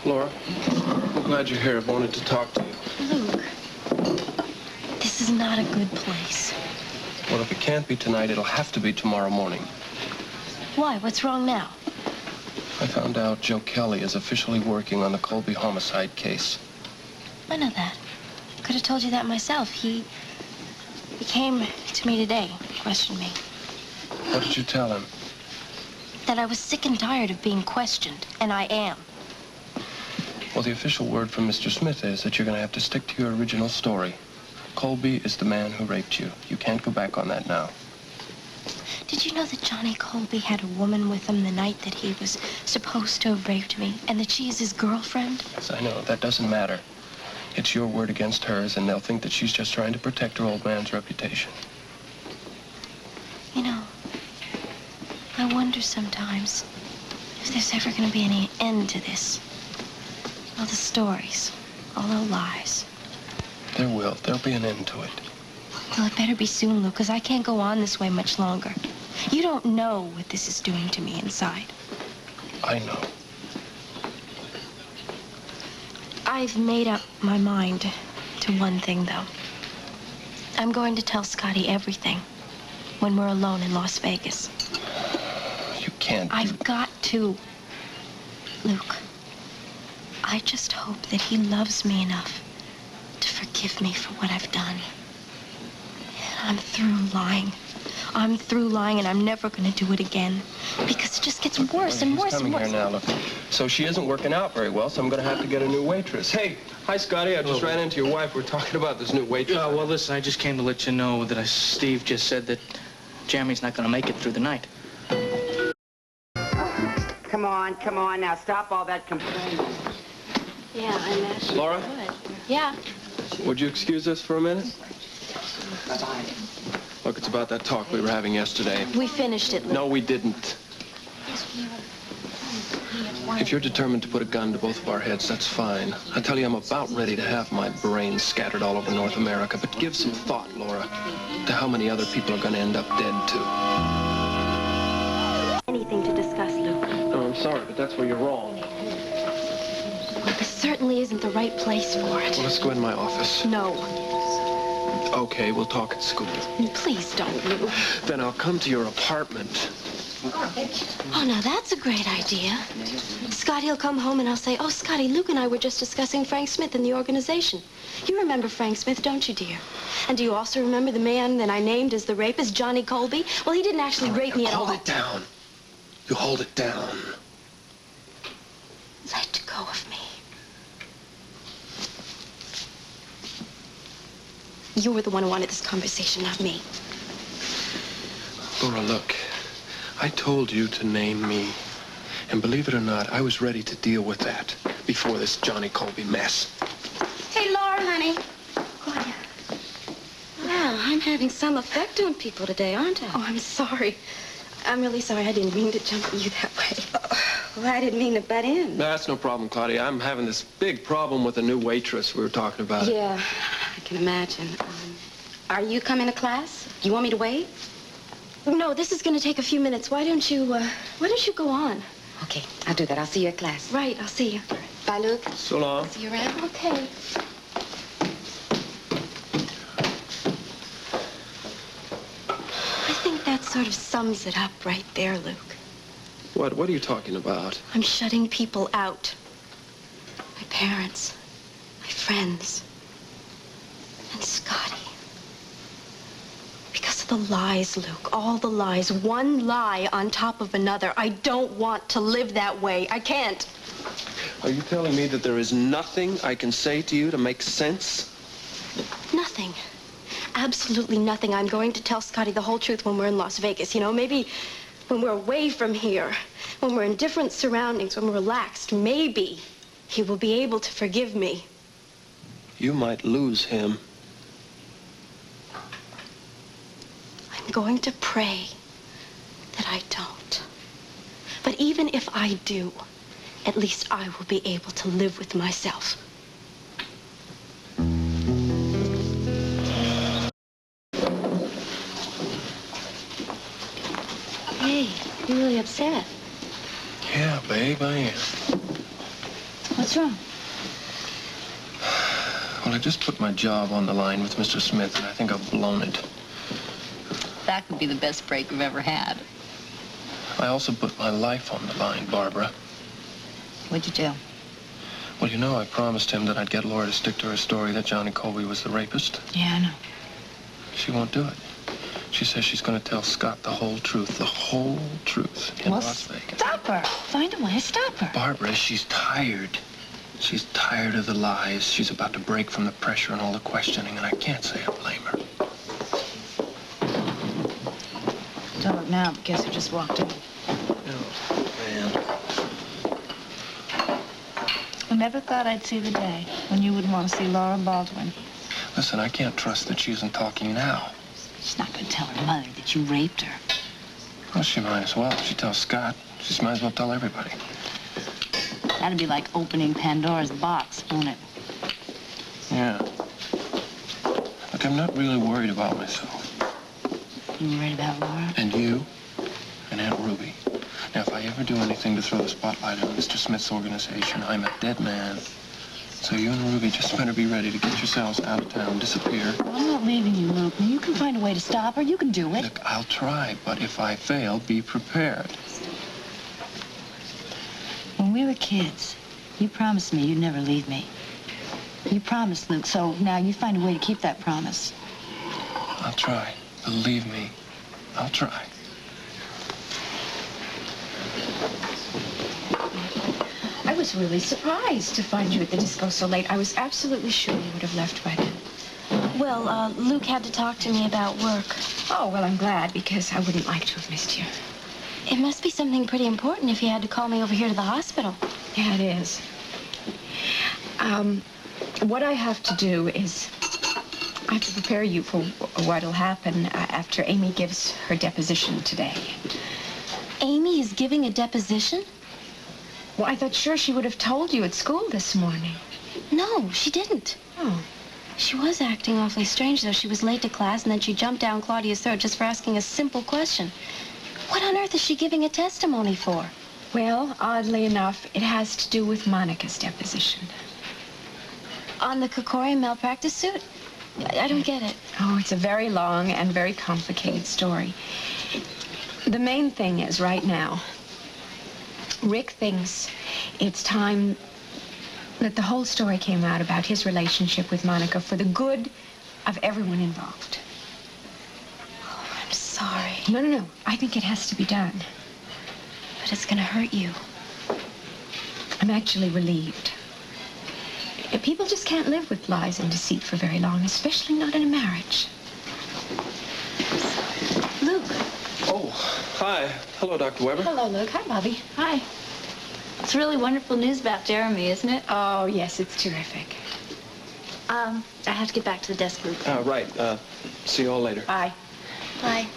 Laura, I'm glad you're here. I've wanted to talk to you. Luke, this is not a good place. Well, if it can't be tonight, it'll have to be tomorrow morning. Why? What's wrong now? I found out Joe Kelly is officially working on the Colby homicide case. I know that. Could have told you that myself. He came to me today, questioned me. What did you tell him? That I was sick and tired of being questioned, and I am. Well, the official word from Mr. Smith is that you're going to have to stick to your original story. Colby is the man who raped you. You can't go back on that now. Did you know that Johnny Colby had a woman with him the night that he was supposed to have raped me, and that she is his girlfriend? Yes, I know. That doesn't matter. It's your word against hers, and they'll think that she's just trying to protect her old man's reputation. You know, I wonder sometimes if there's ever going to be any end to this. All the stories, all the lies. There will. There'll be an end to it. Well, it better be soon, Luke, because I can't go on this way much longer. You don't know what this is doing to me inside. I know. I've made up my mind to one thing, though. I'm going to tell Scotty everything when we're alone in Las Vegas. You can't. I've got to. Luke, I just hope that he loves me enough to forgive me for what I've done. I'm through lying. I'm through lying, and I'm never going to do it again. Because it just gets worse and worse and worse. She's coming here now, look. So she isn't working out very well, so I'm going to have to get a new waitress. Hey, hi, Scotty. I just ran into your wife. We're talking about this new waitress. Yeah, well, listen, I just came to let you know that Steve just said that Jeremy's not going to make it through the night. Come on, now stop all that complaining. Yeah, I'm actually Laura? good. Yeah. Would you excuse us for a minute? Look, it's about that talk we were having yesterday. We finished it, Luke. No, we didn't. If you're determined to put a gun to both of our heads, that's fine. I tell you, I'm about ready to have my brains scattered all over North America. But give some thought, Laura, to how many other people are going to end up dead, too. Anything to discuss, Luke. No, I'm sorry, but that's where you're wrong. Well, this certainly isn't the right place for it. Well, let's go in my office. No. Okay, we'll talk at school. Please don't, Luke. Then I'll come to your apartment. Oh, now that's a great idea. Scotty'll come home and I'll say, oh, Scotty, Luke and I were just discussing Frank Smith and the organization. You remember Frank Smith, don't you, dear? And do you also remember the man that I named as the rapist, Johnny Colby? Well, he didn't actually rape me at all. Hold it down. You hold it down. Let go of me. You were the one who wanted this conversation, not me. Laura, look. I told you to name me. And believe it or not, I was ready to deal with that before this Johnny Colby mess. Hey, Laura, honey. Claudia. Well, I'm having some effect on people today, aren't I? Oh, I'm sorry. I'm really sorry. I didn't mean to jump at you that way. Well, I didn't mean to butt in. That's no problem, Claudia. I'm having this big problem with a new waitress we were talking about. Yeah, I can imagine. Are you coming to class? Do you want me to wait? No, this is going to take a few minutes. Why don't you go on? Okay, I'll do that. I'll see you at class. Right, I'll see you. Bye, Luke. So long. See you around. Okay. I think that sort of sums it up right there, Luke. What are you talking about? I'm shutting people out. My parents, my friends, and Scotty. Because of the lies, Luke, all the lies, one lie on top of another. I don't want to live that way. I can't. Are you telling me that there is nothing I can say to you to make sense? Nothing. Absolutely nothing. I'm going to tell Scotty the whole truth when we're in Las Vegas. You know, maybe when we're away from here, when we're in different surroundings, when we're relaxed, maybe he will be able to forgive me. You might lose him. I'm going to pray that I don't. But even if I do, at least I will be able to live with myself. Hey, you're really upset. Yeah, babe, I am. What's wrong? Well, I just put my job on the line with Mr. Smith, and I think I've blown it. That could be the best break we've ever had. I also put my life on the line, Barbara. What'd you do? Well, you know, I promised him that I'd get Laura to stick to her story that Johnny Colby was the rapist. Yeah, I know. She won't do it. She says she's going to tell Scott the whole truth in Las Vegas. Stop her. Find a way to stop her. Barbara, she's tired. She's tired of the lies. She's about to break from the pressure and all the questioning, and I can't say I blame her. Don't now, but guess who just walked in? Oh, man. I never thought I'd see the day when you wouldn't want to see Laura Baldwin. Listen, I can't trust that she isn't talking now. She's not going to tell her mother that you raped her. Well, she might as well. If she tells Scott, she might as well tell everybody. That'd be like opening Pandora's box, wouldn't it? Yeah. Look, I'm not really worried about myself. You worried about Laura? And you and Aunt Ruby. Now, if I ever do anything to throw the spotlight on Mr. Smith's organization, I'm a dead man. So you and Ruby just better be ready to get yourselves out of town, disappear. Well, I'm not leaving you, Luke. Now, you can find a way to stop her. You can do it. Look, I'll try, but if I fail, be prepared. When we were kids, you promised me you'd never leave me. You promised, Luke, so now you find a way to keep that promise. I'll try. Believe me, I'll try. I was really surprised to find you at the disco so late. I was absolutely sure you would have left by then. Well, Luke had to talk to me about work. Oh, well, I'm glad, because I wouldn't like to have missed you. It must be something pretty important if you had to call me over here to the hospital. Yeah, it is. What I have to do is I have to prepare you for what'll happen after Amy gives her deposition today. Amy is giving a deposition? Well, I thought sure she would have told you at school this morning. No, she didn't. Oh. She was acting awfully strange, though. She was late to class, and then she jumped down Claudia's throat just for asking a simple question. What on earth is she giving a testimony for? Well, oddly enough, it has to do with Monica's deposition. On the Kokori malpractice suit? I don't get it. Oh, it's a very long and very complicated story. The main thing is, right now, Rick thinks it's time that the whole story came out about his relationship with Monica for the good of everyone involved. Oh, I'm sorry. No. I think it has to be done. But it's gonna hurt you. I'm actually relieved. People just can't live with lies and deceit for very long, especially not in a marriage. Luke. Oh, hi. Hello, Dr. Weber. Hello, Luke. Hi, Bobby. Hi. It's really wonderful news about Jeremy, isn't it? Oh, yes, it's terrific. I have to get back to the desk, Luke. Right. See you all later. Bye. Bye.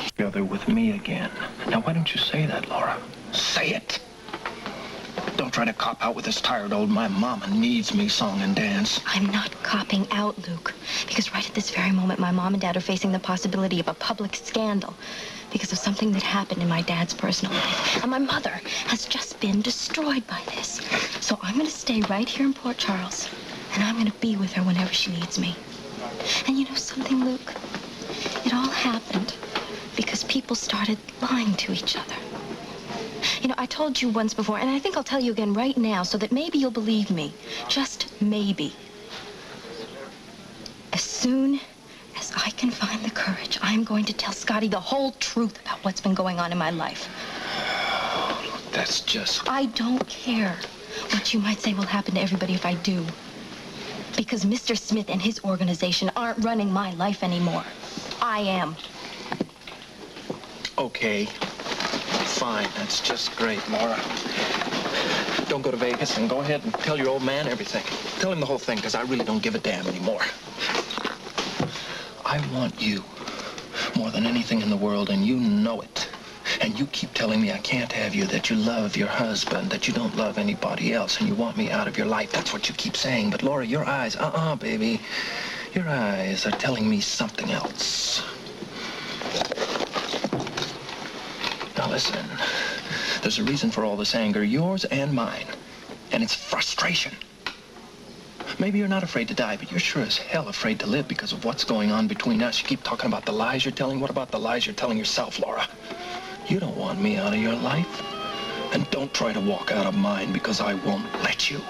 Together with me again. Now, why don't you say that, Laura? Say it. Don't try to cop out with this tired old "my mama needs me" song and dance. I'm not copping out, Luke. Because right at this very moment, my mom and dad are facing the possibility of a public scandal because of something that happened in my dad's personal life. And my mother has just been destroyed by this. So I'm going to stay right here in Port Charles, and I'm going to be with her whenever she needs me. And you know something, Luke? It all happened because people started lying to each other. You know, I told you once before, and I think I'll tell you again right now so that maybe you'll believe me. Just maybe. As soon as I can find the courage, I'm going to tell Scotty the whole truth about what's been going on in my life. That's just... I don't care what you might say will happen to everybody if I do. Because Mr. Smith and his organization aren't running my life anymore. I am. Okay. Fine. That's just great, Laura. Don't go to Vegas and go ahead and tell your old man everything. Tell him the whole thing, because I really don't give a damn anymore. I want you more than anything in the world, and you know it. And you keep telling me I can't have you, that you love your husband, that you don't love anybody else, and you want me out of your life. That's what you keep saying. But, Laura, your eyes, baby. Your eyes are telling me something else. Now, listen. There's a reason for all this anger, yours and mine. and it's frustration. Maybe you're not afraid to die, but you're sure as hell afraid to live because of what's going on between us. You keep talking about the lies you're telling. What about the lies you're telling yourself, Laura? You don't want me out of your life. And don't try to walk out of mine because I won't let you.